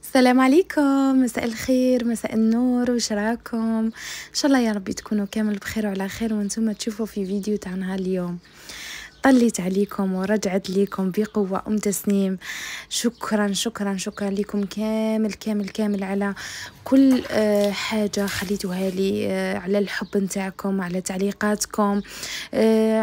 السلام عليكم، مساء الخير، مساء النور، واش راكم؟ ان شاء الله يا ربي تكونوا كامل بخير وعلى خير وانتم تشوفوا في فيديو تاع نهار اليوم. طليت عليكم ورجعت ليكم بقوة تسنيم. شكرا شكرا شكرا لكم كامل على كل حاجة خليتوها لي، على الحب نتاعكم، على تعليقاتكم،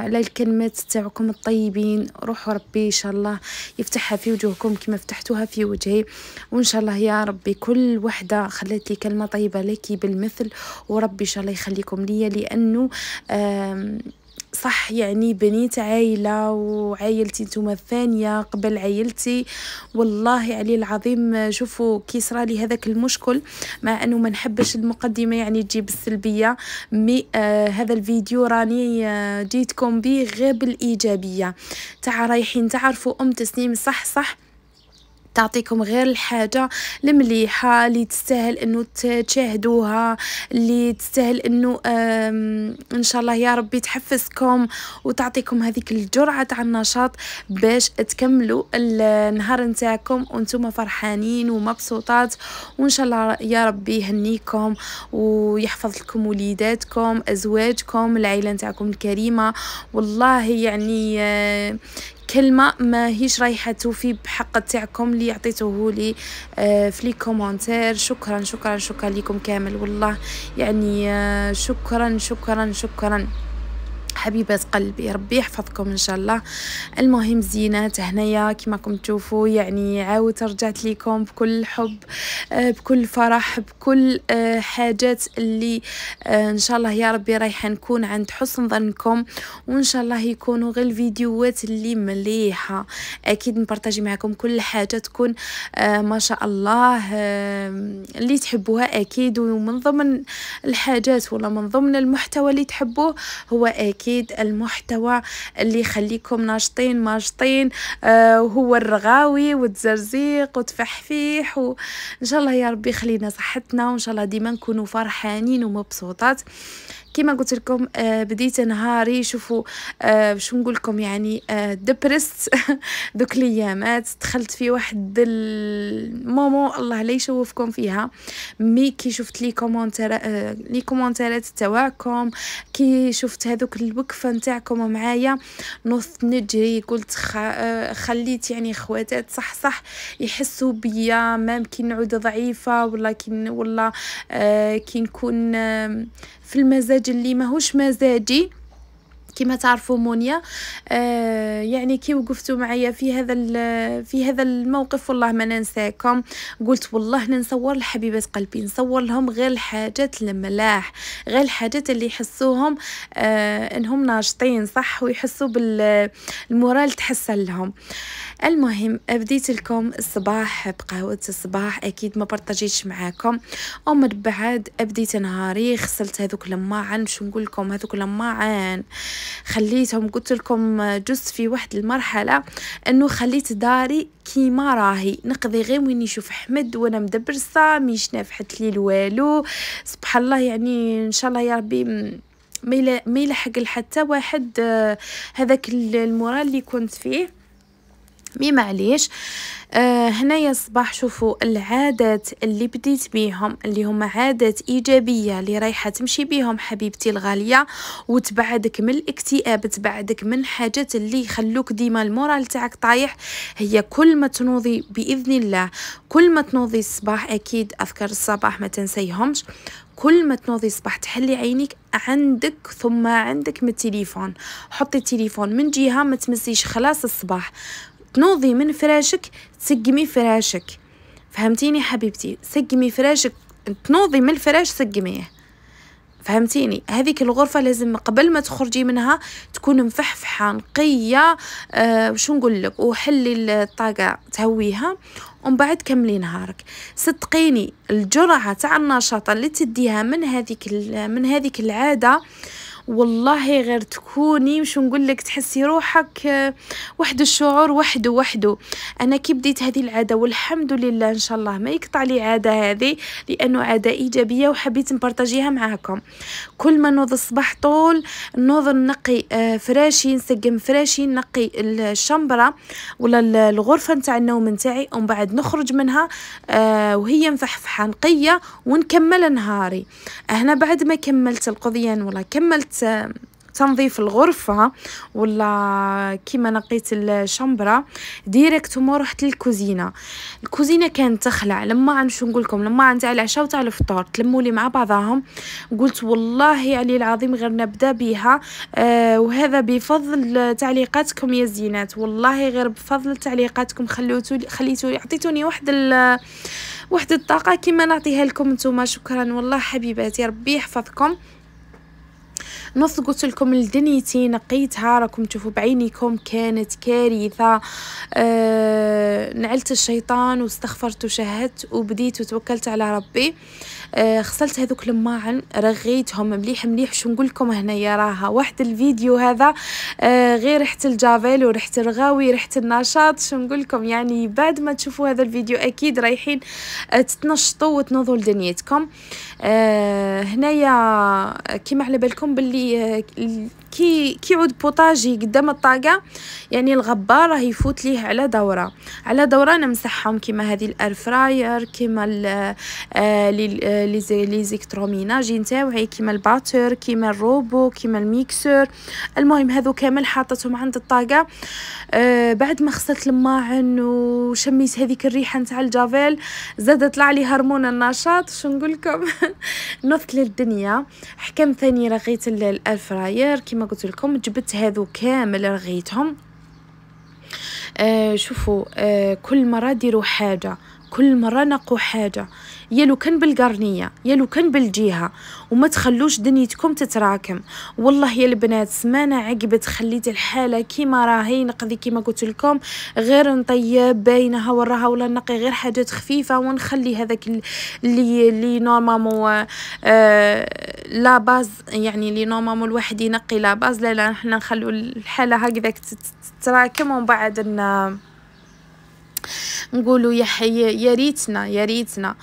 على الكلمات تاعكم الطيبين. روحوا ربي ان شاء الله يفتحها في وجوهكم كما فتحتوها في وجهي، وان شاء الله يا ربي كل وحدة خلت لي كلمة طيبة لك بالمثل، وربي ان شاء الله يخليكم ليا، لانه صح يعني بنيت عائلة، وعائلتي نتوما الثانية قبل عائلتي. والله علي العظيم شوفوا كي صرا لي هذاك المشكل، مع انه ما نحبش المقدمة يعني تجيب السلبية، مي هذا الفيديو راني جيتكم به غير بالايجابية تاع رايحين تعرفوا تسنيم صح تعطيكم غير الحاجة المليحة اللي تستاهل انه تشاهدوها، اللي تستاهل انه ان شاء الله يا ربي تحفزكم وتعطيكم هذيك الجرعة تاع النشاط باش تكملوا النهار نتاعكم وانتم فرحانين ومبسوطات. وان شاء الله يا ربي يهنيكم ويحفظ لكم وليداتكم، ازواجكم، العائلة نتاعكم الكريمة. والله يعني كلمة ما هيش رايحة توفي بحق تاعكم اللي عطيتوه لي في لي كومنتير. شكرا شكرا شكرا لكم كامل، والله يعني شكرا شكرا شكرا حبيبات قلبي، ربي يحفظكم ان شاء الله. المهم زينات هنايا كما راكم تشوفوا، يعني عاود رجعت لكم بكل حب، بكل فرح، بكل حاجات اللي ان شاء الله يا ربي رايحه نكون عند حسن ظنكم، وان شاء الله يكونوا غير الفيديوهات اللي مليحه. اكيد نبارطاجي معكم كل حاجه تكون ما شاء الله اللي تحبوها اكيد، ومن ضمن الحاجات ولا من ضمن المحتوى اللي تحبوه هو اكيد المحتوى اللي يخليكم ناشطين ماشطين، وهو الرغاوي والتزرزيق وتفحفيح، وان شاء الله يا ربي يخلينا صحتنا، وان شاء الله ديما نكونوا فرحانين ومبسوطات. كما قلت لكم بديت نهاري، شوفوا شو نقول لكم، يعني دبرست دوك الايامات دخلت في واحد المومون الله لا يشوفكم فيها. مي كي شفت لي كومونتيرات تاعكم، كي شفت هذوك الوقفه نتاعكم معايا، نص نجري قلت خليت يعني خواتات صح يحسوا بيا، ما يمكن نعود ضعيفه ولا كي نكون في المزاج اللي ماهوش مزاجي كما تعرفوا مونيا. يعني كي وقفتوا معايا في هذا الموقف، والله ما ننساكم. قلت والله نصور لحبيبات قلبي، نصور لهم غير الحاجات الملاح، غير الحاجات اللي يحسوهم انهم ناشطين صح، ويحسوا بالمورال تحسن لهم. المهم بديت لكم الصباح بقهوة الصباح، اكيد ما برطاجيتش معاكم، ومن بعد بديت نهاري غسلت هذوك الماعن. شو نقول لكم، هذوك الماعن خليتهم، قلت لكم جزت في واحد المرحله انه خليت داري كيما راهي، نقضي غير وين نشوف احمد وانا مدبرسه، مش نافحت لي والو سبحان الله. يعني ان شاء الله يا ربي ما يلحق حتى واحد هذاك المورال اللي كنت فيه. مي معليش هنايا الصباح شوفوا العادات اللي بديت بيهم اللي هما عادات ايجابيه اللي رايحه تمشي بيهم حبيبتي الغاليه، وتبعدك من الاكتئاب، تبعدك من حاجات اللي يخلوك ديما المورال تاعك طايح. هي كل ما تنوضي باذن الله، كل ما تنوضي الصباح، اكيد اذكار الصباح ما تنسيهمش، كل ما تنوضي الصباح تحلي عينيك عندك ثم عندك من التليفون، حطي التليفون من جهه ما تمسيش خلاص الصباح. تنوضي من فراشك تسقمي فراشك، فهمتيني حبيبتي؟ سقمي فراشك، تنوضي من الفراش سقميه، فهمتيني؟ هذيك الغرفه لازم قبل ما تخرجي منها تكون مفحفحه نقيه. شو نقول لك، وحلي الطاقه تهويها، ومن بعد كملي نهارك. صدقيني الجرعه تاع النشاط اللي تديها من هذيك العاده، والله غير تكوني وش نقول لك تحسي روحك واحد الشعور وحده. انا كي بديت هذه العاده والحمد لله ان شاء الله ما يقطع لي عاده هذه، لانه عاده ايجابيه وحبيت نبارطاجيها معاكم. كل ما نوض الصباح طول نوض نقي فراشي، نسقم فراشي، نقي الشمبره ولا الغرفه نتاع النوم نتاعي، ومن بعد نخرج منها وهي مفحفحه نقيه ونكمل نهاري. هنا بعد ما كملت القضيه ولا كملت تنظيف الغرفة ولا كيما نقيت الشمبرة ديريكت وما رحت للكوزينة. الكوزينة كانت تخلع لما نشو نقول لكم، لما نتاع العشاء وتاع الفطور تلموا لي مع بعضهم. قلت والله علي العظيم غير نبدا بها، وهذا بفضل تعليقاتكم يا زينات، والله غير بفضل تعليقاتكم خليتوني عطيتوني واحد الطاقة كيما نعطيها لكم نتوما. شكرا والله حبيباتي، ربي يحفظكم. نص قلت لكم لدنيتي نقيتها، راكم تشوفوا بعينيكم كانت كارثه. نعلت الشيطان واستغفرت وشهدت وبديت وتوكلت على ربي. غسلت هذوك الماعن رغيتهم مليح. شو نقول لكم هنايا راها واحد الفيديو هذا غير ريحه الجافيل وريحه الرغاوي ريحه النشاط. شو نقول لكم يعني بعد ما تشوفوا هذا الفيديو اكيد رايحين تتنشطوا وتنوضوا لدنيتكم. هنايا كيما على بالكم باللي كي يعود بوطاجي قدام الطاقه، يعني الغبار راه يفوت ليه على دوره نمسحهم كيما هذه الار فراير، كيما لي زيكتروميناجي نتاوعي، كيما الباتر، كيما الروبو، كيما الميكسور. المهم هذو كامل حاطتهم عند الطاقه. بعد ما غسلت الماعن وشميت هذيك الريحه نتاع الجافيل زاد طلع لي هرمون النشاط. شو نقول لكم نضت للدنيا. حكم ثاني رغيت الفراير كيما قلت لكم، جبت هذو كامل رغيتهم. شوفوا كل مره ديروا حاجه، كل مره نقوا حاجه، يا لو كان بالقرنيه يا لو كان بالجهه، وما تخلوش دنيتكم تتراكم. والله يا البنات سمانه عقبت خليت الحاله كيما راهي. نقضي كيما قلت لكم غير نطيب باينها وراها ولا نقي غير حاجات خفيفه، ونخلي هذاك اللي نورمالمون لا باز، يعني اللي نورمالمون الواحد ينقي لا باز. لا احنا نخلو الحاله هكذاك تتراكم ومن بعد نقولوا يا ريتنا.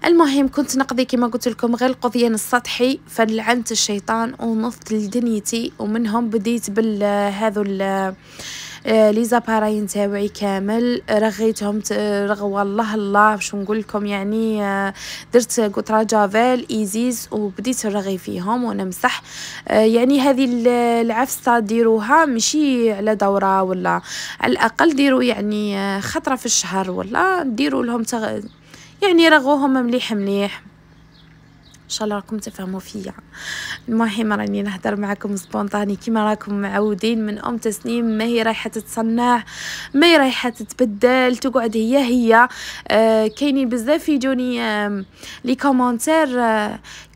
المهم كنت نقضي كما قلت لكم غير القضيان السطحي، فلعنت الشيطان ونضت لدنيتي، ومنهم بديت بالهذو لي زاباراي نتاوعي كامل رغيتهم رغوا الله باش نقول لكم. يعني درت قطره جافيل ايزيز وبديت نرغي فيهم ونمسح. يعني هذه العفسه ديروها ماشي على دوره، ولا على الاقل ديروا يعني خطره في الشهر، ولا ديروا لهم يعني رغوهم مليح ان شاء الله راكم تفهموا فيا. المهم راني نهضر معكم سبونطاني كيما راكم معودين من تسنيم. ما هي رايحه تتصنع، ما هي رايحه تتبدل، تقعد هي كاينين بزاف يجوني لي كومونتير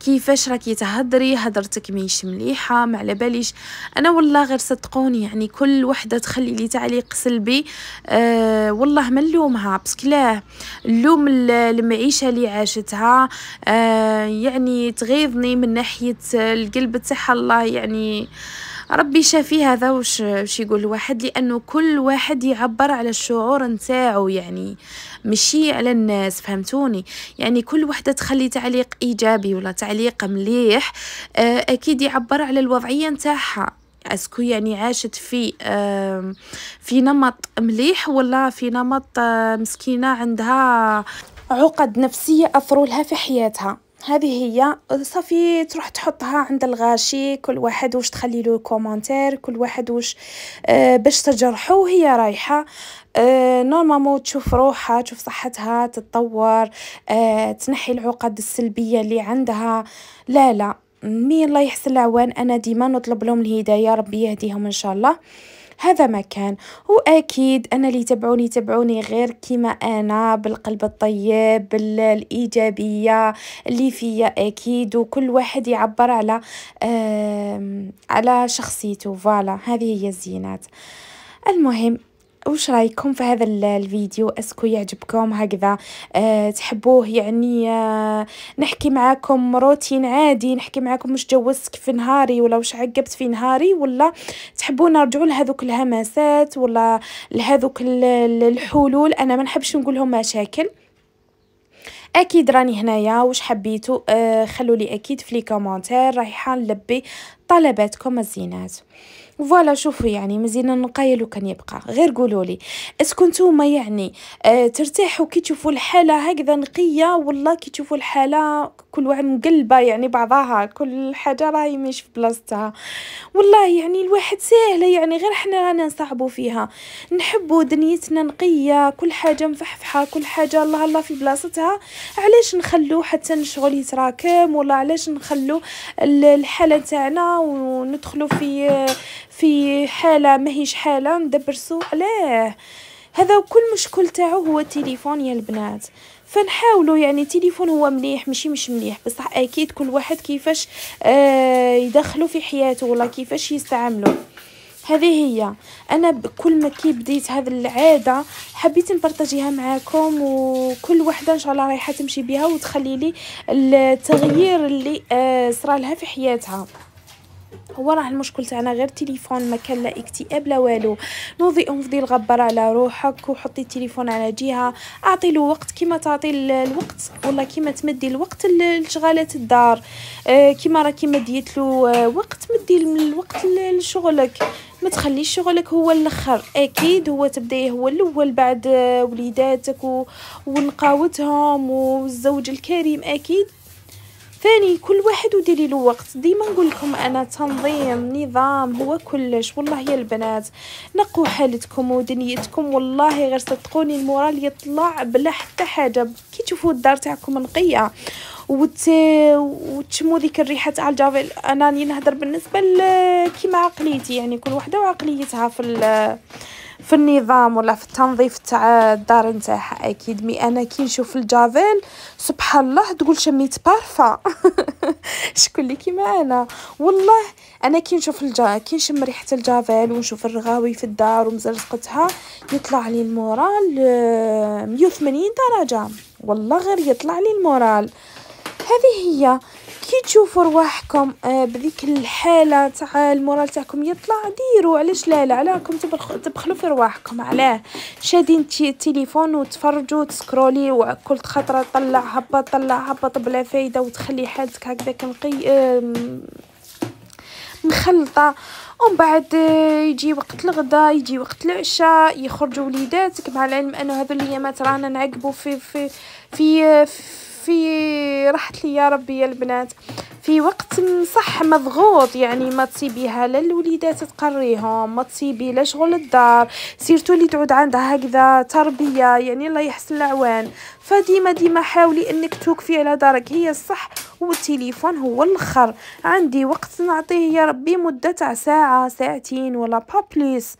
كيفاش راكي تهضري، هضرتك ماهيش مليحه، ما على باليش. انا والله غير صدقوني يعني كل وحده تخلي لي تعليق سلبي والله ما نلومها، باسكو لا نلوم المعيشه اللي عاشتها. يعني تغيظني من ناحيه القلب تاعها. الله يعني ربي شافي هذا وش يقول الواحد، لانه كل واحد يعبر على الشعور نتاعو، يعني مشي على الناس، فهمتوني؟ يعني كل وحده تخلي تعليق ايجابي ولا تعليق مليح اكيد يعبر على الوضعيه نتاعها. اسكو يعني عاشت في نمط مليح ولا في نمط مسكينه عندها عقد نفسيه اثروا لها في حياتها. هذه هي صافي تروح تحطها عند الغاشي، كل واحد واش تخلي له كومنتير، كل واحد واش باش تجرحه وهي رايحه نورمالمون تشوف روحها، تشوف صحتها تتطور، تنحي العقد السلبيه اللي عندها. لا مين الله يحسن العوان. انا ديما نطلب لهم الهدايه، ربي يهديهم ان شاء الله. هذا ما كان. واكيد انا اللي تبعوني غير كيما انا بالقلب الطيب بالايجابيه اللي فيا اكيد، وكل واحد يعبر على شخصيته. فوالا هذه هي الزينات. المهم وش رايكم في هذا الفيديو؟ اسكو يعجبكم هكذا؟ تحبوه يعني نحكي معاكم روتين عادي، نحكي معاكم مش جوزتك في نهاري ولا وش عقبت في نهاري، ولا تحبون نرجعوا لهذوك الهمسات ولا لهذوك الحلول؟ انا ما نحبش نقولهم مشاكل. اكيد راني هنايا، وش حبيتوا خلوا لي اكيد في لي كومونتير، رايحه نلبي طلباتكم الزينات. فوالا شوفوا يعني مزيان نقايل وكان يبقى غير قولوا لي اسكو نتوما يعني ترتاحوا كي تشوفوا الحاله هكذا نقيه، والله كي تشوفوا الحاله كل واحد مقلبه يعني بعضها، كل حاجه راهي مش في بلاصتها. والله يعني الواحد سهله يعني، غير احنا رانا نصعبوا فيها. نحبوا دنيتنا نقيه، كل حاجه مفحفحه، كل حاجه الله الله في بلاصتها. علاش نخلو حتى الشغل يتراكم؟ ولا علاش نخلو الحاله تاعنا وندخلوا في حاله ماهيش حاله ندبرسو عليه؟ هذا كل مشكل تاعو هو التليفون يا البنات. فنحاولوا يعني التليفون هو مليح ماشي مش مليح، بصح اكيد كل واحد كيفاش يدخلوا في حياته ولا كيفاش يستعملوا. هذه هي. انا بكل ما كي بديت هذه العاده حبيت نبارطاجيها معاكم، وكل وحده ان شاء الله رايحه تمشي بها وتخلي لي التغيير اللي صرا لها في حياتها. هو راه المشكل تاعنا غير تليفون، ما كان لا اكتئاب لا والو. نوضي الغبره على روحك وحطي التليفون على جهه، اعطي له وقت كيما تعطي الوقت، والله كيما تمدي الوقت لشغالات الدار، كيما راكي مديت له وقت، مدي الوقت لشغلك. ما تخليش شغلك هو الاخر، اكيد هو تبدايه هو الاول بعد وليداتك ونقاوتهم والزوج الكريم اكيد. ثاني كل واحد وديري له وقت. ديما نقول لكم انا تنظيم نظام هو كلش. والله يا البنات نقوا حالتكم ودنيتكم، والله غير صدقوني المورال يطلع بلا حتى حاجه كي تشوفوا الدار تاعكم نقيه وتشموا ذيك الريحه تاع الجافيل. انا راني نهضر بالنسبه كيما عقليتي، يعني كل وحده وعقليتها في النظام ولا في التنظيف تاع الدار نتاعها. اكيد انا كي نشوف الجافيل سبحان الله تقول شميت بارفا. شكون اللي كيما انا؟ والله انا كي نشوف كي نشم ريحه الجافيل ونشوف الرغاوي في الدار ومزرقتها يطلع لي المورال 180 درجه، والله غير يطلع لي المورال. هذه هي. كي تشوفوا رواحكم بذيك الحاله تاع المورال تاعكم يطلع، ديروا. علاش لا علاكم تبخلوا في رواحكم؟ علاه شادين التليفون وتفرجوا تسكرولي وكل خطره طلع هبط بلا فايده، وتخلي حالتك هكذاك مخلطه. ومن بعد يجي وقت الغداء، يجي وقت العشاء، يخرجوا وليداتك، مع العلم انه هذو الايامات رانا نعقبوا في رحت لي يا ربي يا البنات في وقت صح مضغوط، يعني ما تصيبيها لا الوليدات تقريهم، ما تصيبي لا شغل الدار، سيرتو اللي تعود عندها هكذا تربيه، يعني الله يحسن العوان. فديما حاولي انك توقفي على دارك هي الصح، والتليفون هو الاخر. عندي وقت نعطيه يا ربي مده تاع ساعه ساعتين ولا بابليس،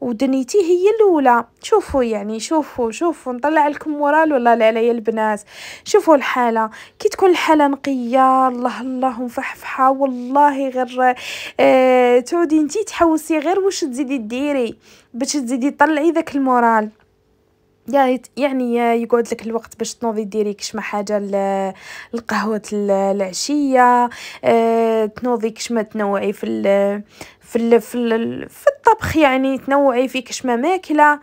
ودنيتي هي الاولى. شوفوا يعني شوفوا نطلع لكم مورال ولا لا يا البنات؟ شوفوا الحاله كي تكون الحاله نقيه الله مفحفحه، والله غير تعودي انتي تحوسي غير واش تزيدي ديري باش تزيدي تطلعي ذاك المورال. يعني يقعد لك الوقت باش تنوضي ديري كشما حاجه القهوه العشيه، تنوضي كشما تنوعي في الطبخ، يعني تنوعي في كشما ماكله.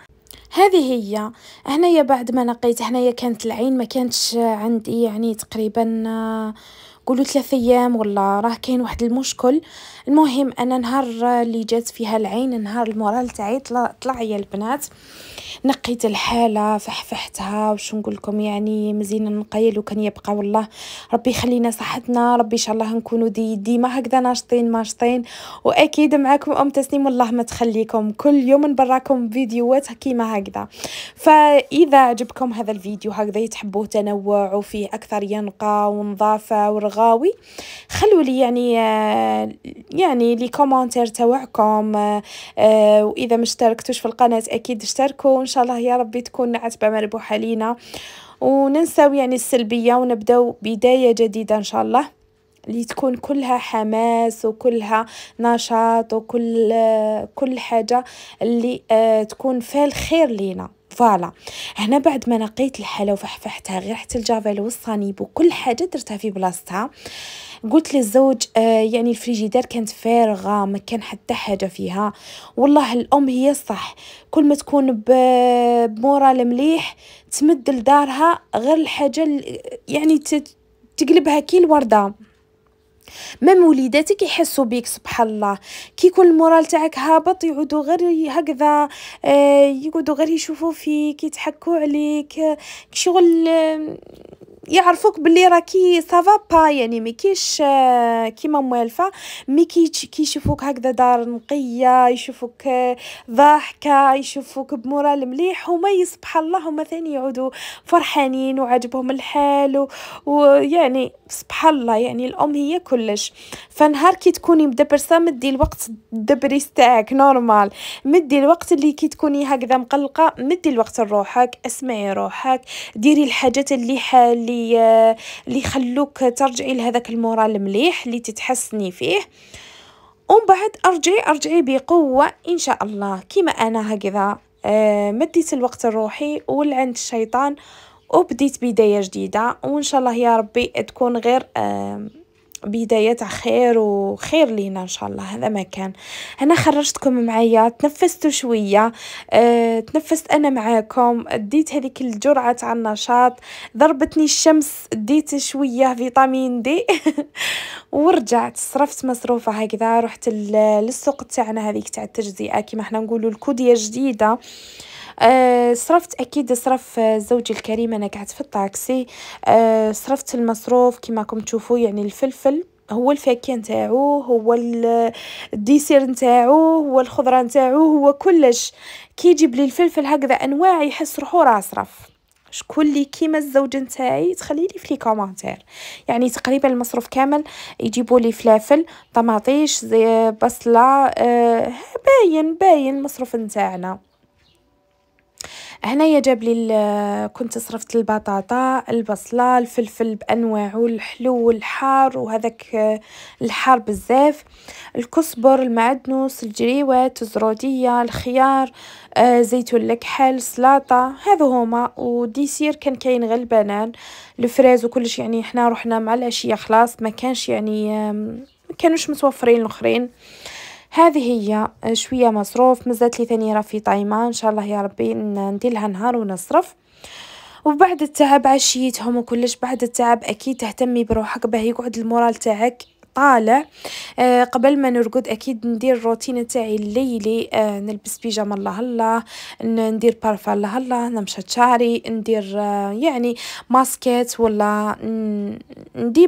هذه هي. هنايا بعد ما نقيت هنايا كانت العين ما كانتش عندي يعني تقريبا قولوا 3 ايام، ولا راه كاين واحد المشكل. المهم انا نهار اللي جات فيها العين نهار المورال تاعي طلع يا البنات. نقيت الحاله فحفحتها وش نقول لكم، يعني مزيان نقيل وكان يبقى. والله ربي يخلينا صحتنا، ربي ان شاء الله نكونوا ديما هكذا ناشطين. واكيد معكم تسنيم، والله ما تخليكم كل يوم نبراكم فيديوهات كيما هكذا. فاذا عجبكم هذا الفيديو هكذا تحبوه تنوع وفيه اكثر ينقى ونظافه ورغاوي، خلوا لي يعني لي كومونتير تاعكم. واذا ما اشتركتوش في القناه اكيد اشتركوا، ان شاء الله يا ربي تكون عتبه مربوحه لينا، وننساو يعني السلبيه ونبداو بدايه جديده ان شاء الله. اللي تكون كلها حماس وكلها نشاط كل حاجه اللي تكون فيها الخير لينا. فوالا هنا بعد ما نقيت الحلا وفحفحتها غير حتى الجافيل والصنيب وكل حاجه درتها في بلاصتها، قلت للزوج يعني الفريجيدار كانت فارغه ما كان حتى حاجه فيها. والله الام هي الصح، كل ما تكون بمورال مليح تمد لدارها غير الحاجه يعني تقلبها كي الورده. مام وليداتك يحسوا بيك سبحان الله، كي يكون المورال تاعك هابط يعودوا غير هكذا يقعدوا غير يشوفوا فيك يتحكوا عليك شغل يعرفوك باللي راكي سافا با، يعني ما كيش كيما موالفه، مي كي يشوفوك هكذا دار نقيه، يشوفوك ضاحكه، يشوفوك بمورال مليح، هما سبحان الله هما ثاني يعودوا فرحانين وعجبهم الحال ويعني سبحان الله يعني الام هي كلش. فنهار كي تكوني مدبرسه مدي الوقت دبريس تاعك نورمال، مدي الوقت اللي كي تكوني هكذا مقلقه مدي الوقت لروحك، اسمعي روحك، ديري الحاجات اللي يخلوك ترجعي لهذاك المورال المليح اللي تتحسني فيه، ومن بعد ارجعي بقوه ان شاء الله. كيما انا هكذا مديت الوقت لروحي ولعنت الشيطان وبديت بدايه جديده، وان شاء الله يا ربي تكون غير بداية خير وخير لينا ان شاء الله. هذا ما كان، انا خرجتكم معايا تنفستوا شويه، تنفست انا معاكم، اديت هذيك الجرعه تاع النشاط، ضربتني الشمس اديت شويه فيتامين دي ورجعت صرفت مصروفه هكذا، رحت للسوق تاعنا هذيك تاع التجزئه كيما احنا نقولوا الكوديه جديده. صرفت اكيد صرف زوجي الكريم، انا قعدت في الطاكسي صرفت المصروف كيما راكم تشوفوا، يعني الفلفل هو الفاكهه نتاعو، هو الديسير نتاعو، هو الخضره نتاعو، هو كلش. كي يجيب لي الفلفل هكذا انواع يحس روحو راه صرف. شكون اللي كيما الزوج نتاعي تخلي لي في لي كومونتير، يعني تقريبا المصروف كامل يجيبوا لي فلافل طماطيش زي بصله باين المصروف نتاعنا. هنايا جاب لي كنت صرفت البطاطا، البصله، الفلفل بانواعه، الحلو والحار وهذاك الحار بزاف، الكزبر، المعدنوس، الجريوات، الزروديه، الخيار، زيتون الكحل، السلاطه، هذو هما. وديسير كان كاين غير البنان، الفريز وكلش، يعني احنا رحنا مع العشيه خلاص ما كانش يعني ما كانوش متوفرين الاخرين. هذه هي شويه مصروف. مازالت لي ثاني راه في طايمه ان شاء الله يا ربي ندير لها نهار ونصرف. وبعد التعب عشيتهم وكلش، بعد التعب اكيد تهتمي بروحك باه يقعد المورال تاعك طالع. قبل ما نرقد اكيد ندير الروتين تاعي الليلي، نلبس بيجامه الله الله، ندير بارفان الله الله، نمشط شعري، ندير يعني ماسكيت ولا ندي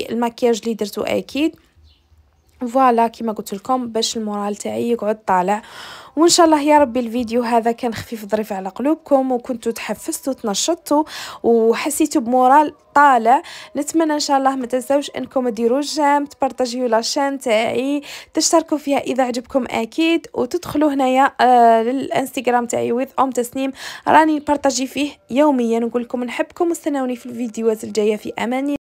الماكياج اللي درتو اكيد. فوالا كيما قلت لكم باش المورال تاعي يقعد طالع. وان شاء الله يا ربي الفيديو هذا كان خفيف ظريف على قلوبكم وكنتوا تحفزتوا تنشطوا وحسيتوا بمورال طالع. نتمنى ان شاء الله ما تنساوش انكم ديروا جيم، تبارطاجيو لاشين تاعي، تشتركوا فيها اذا عجبكم اكيد، وتدخلوا هنايا للانستغرام تاعي وذ ام تسنيم، راني نبارطاجي فيه يوميا. نقول لكم نحبكم واستناوني في الفيديوهات الجايه. في امان